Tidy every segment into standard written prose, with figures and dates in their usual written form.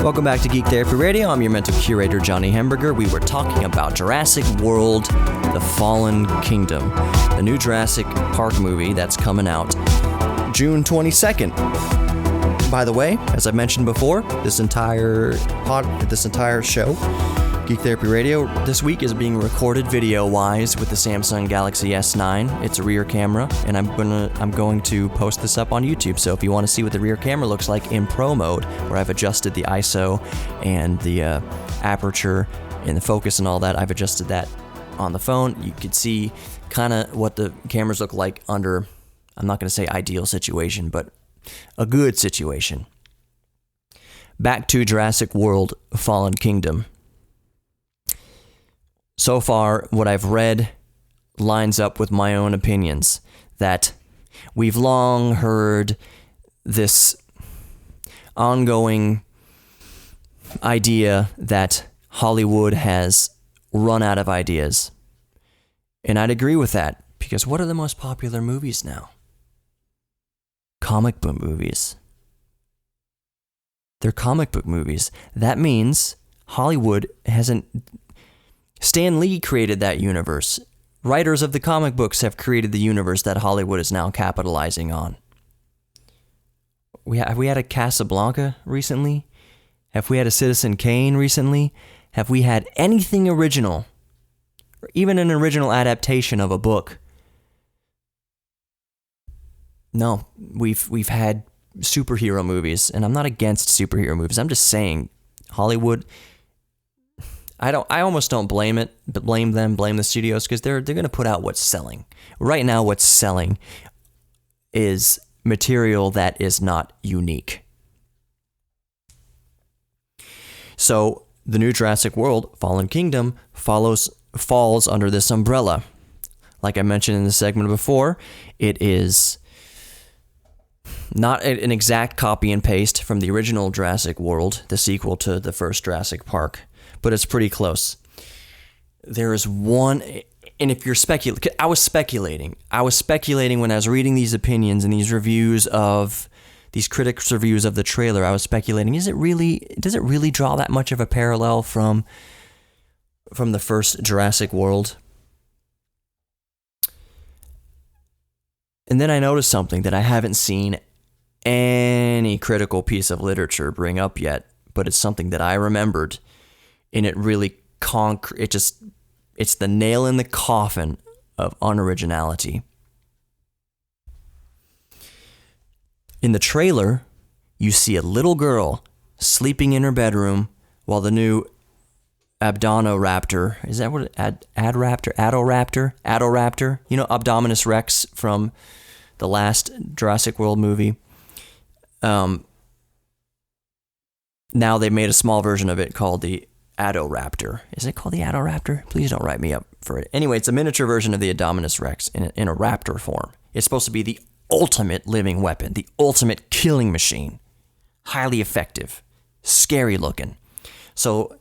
Welcome back to Geek Therapy Radio. I'm your mental curator, Johnny Hamburger. We were talking about Jurassic World, The Fallen Kingdom, the new Jurassic Park movie that's coming out June 22nd. By the way, as I mentioned before, this entire show, Geek Therapy Radio, this week is being recorded video-wise with the Samsung Galaxy S9. It's a rear camera, and I'm going to post this up on YouTube. So if you want to see what the rear camera looks like in Pro mode, where I've adjusted the ISO and the aperture and the focus and all that, I've adjusted that on the phone. You could see kind of what the cameras look like under, I'm not going to say ideal situation, but a good situation. Back to Jurassic World, Fallen Kingdom. So far, what I've read lines up with my own opinions, that we've long heard this ongoing idea that Hollywood has run out of ideas. And I'd agree with that, because what are the most popular movies now? Comic book movies. They're comic book movies. That means Hollywood hasn't... Stan Lee created that universe. Writers of the comic books have created the universe that Hollywood is now capitalizing on. Have we had a Casablanca recently? Have we had a Citizen Kane recently? Have we had anything original? Or even an original adaptation of a book? No, we've had superhero movies, and I'm not against superhero movies. I'm just saying Hollywood... I almost don't blame the studios, because they're going to put out what's selling. Right now, what's selling is material that is not unique. So the new Jurassic World, Fallen Kingdom, falls under this umbrella. Like I mentioned in the segment before, it is not an exact copy and paste from the original Jurassic World, the sequel to the first Jurassic Park, but it's pretty close. There is one, and if you're speculating, I was speculating when I was reading these opinions and these reviews of, these critics' reviews of the trailer, I was speculating, does it really draw that much of a parallel from the first Jurassic World? And then I noticed something that I haven't seen any critical piece of literature bring up yet, but it's something that I remembered. And it really it's the nail in the coffin of unoriginality. In the trailer, you see a little girl sleeping in her bedroom while the new Abdominoraptor, is that what Adoraptor? You know, Abdominus Rex from the last Jurassic World movie. Now they've made a small version of it called the Adoraptor. Is it called the Adoraptor? Please don't write me up for it. Anyway, it's a miniature version of the Abdominus Rex in a raptor form. It's supposed to be the ultimate living weapon, the ultimate killing machine. Highly effective, scary looking. So,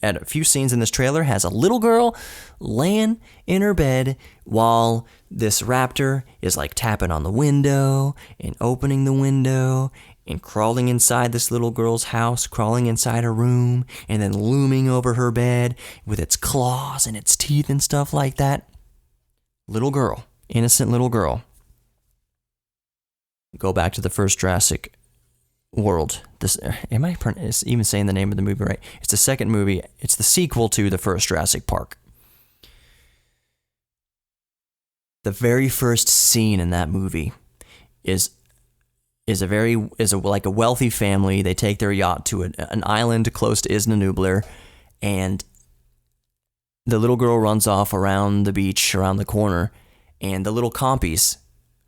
at a few scenes in this trailer, has a little girl laying in her bed while this raptor is like tapping on the window and opening the window and crawling inside this little girl's house, crawling inside her room, and then looming over her bed with its claws and its teeth and stuff like that. Little girl, innocent little girl. Go back to the first Jurassic World. Am I even saying the name of the movie right? It's the second movie. It's the sequel to the first Jurassic Park. The very first scene in that movie is like a wealthy family. They take their yacht to an island close to Isla Nublar, and the little girl runs off around the beach, around the corner, and the little compies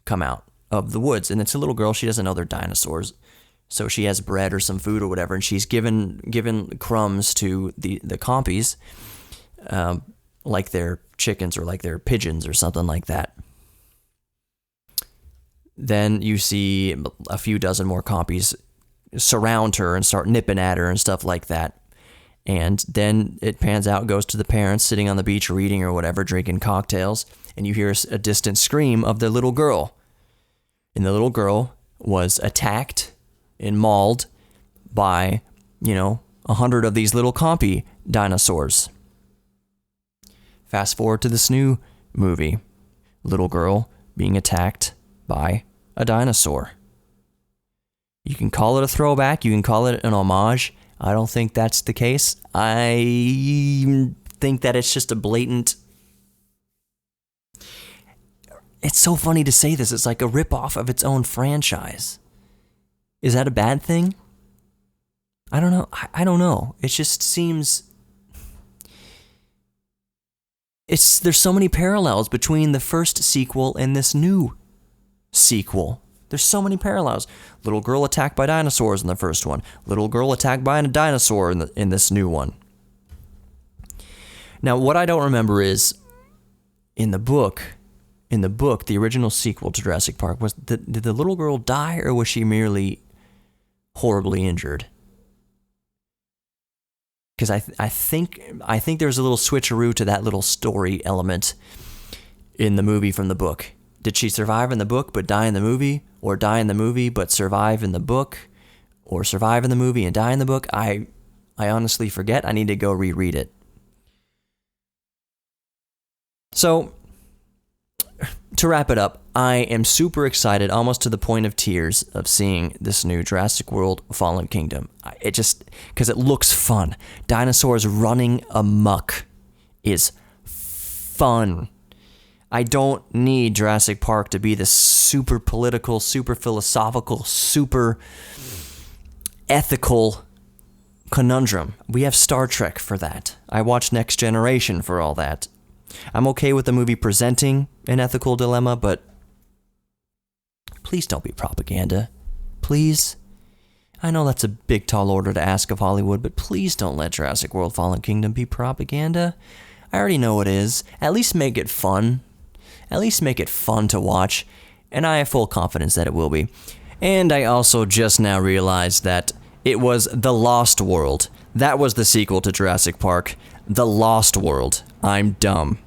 come out of the woods. And it's a little girl. She doesn't know they're dinosaurs. So she has bread or some food or whatever, and she's given crumbs to the compies, like they're chickens or like they're pigeons or something like that. Then you see a few dozen more compies surround her and start nipping at her and stuff like that. And then it pans out, goes to the parents sitting on the beach reading or whatever, drinking cocktails, and you hear a distant scream of the little girl. And the little girl was attacked and mauled by 100 of these little compy dinosaurs. Fast forward to this new movie. Little girl being attacked by a dinosaur. You can call it a throwback. You can call it an homage. I don't think that's the case. I think that it's just a blatant... It's so funny to say this. It's like a ripoff of its own franchise. Is that a bad thing? I don't know. I don't know. It just seems... There's so many parallels between the first sequel and this new sequel. There's so many parallels. Little girl attacked by dinosaurs in the first one. Little girl attacked by a dinosaur in this new one. Now, what I don't remember is, in the book, the original sequel to Jurassic Park, did the little girl die, or was she merely horribly injured? Because I think there's a little switcheroo to that little story element in the movie from the book. Did she survive in the book but die in the movie? Or die in the movie but survive in the book? Or survive in the movie and die in the book? I honestly forget. I need to go reread it. So, to wrap it up, I am super excited, almost to the point of tears, of seeing this new Jurassic World Fallen Kingdom. Because it looks fun. Dinosaurs running amok is fun. I don't need Jurassic Park to be this super political, super philosophical, super ethical conundrum. We have Star Trek for that. I watch Next Generation for all that. I'm okay with the movie presenting an ethical dilemma, but please don't be propaganda. Please. I know that's a big, tall order to ask of Hollywood, but please don't let Jurassic World Fallen Kingdom be propaganda. I already know it is. At least make it fun. At least make it fun to watch, and I have full confidence that it will be. And I also just now realized that it was The Lost World. That was the sequel to Jurassic Park. The Lost World. I'm dumb.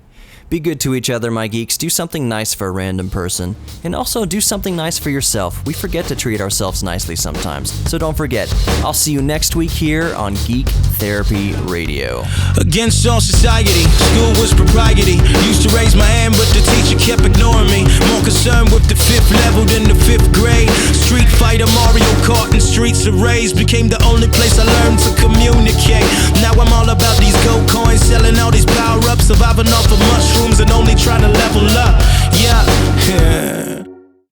Be good to each other, my geeks. Do something nice for a random person. And also do something nice for yourself. We forget to treat ourselves nicely sometimes. So don't forget. I'll see you next week here on Geek Therapy Radio. Against all society, school was propriety. Used to raise my hand, but the teacher kept ignoring me. More concerned with the 5th level than the 5th grade. Street Fighter, Mario Kart, and Streets of Rage became the only place I learned to communicate. Now I'm all about these gold coins, selling all these power-ups, surviving off of mushrooms and only trying to level up.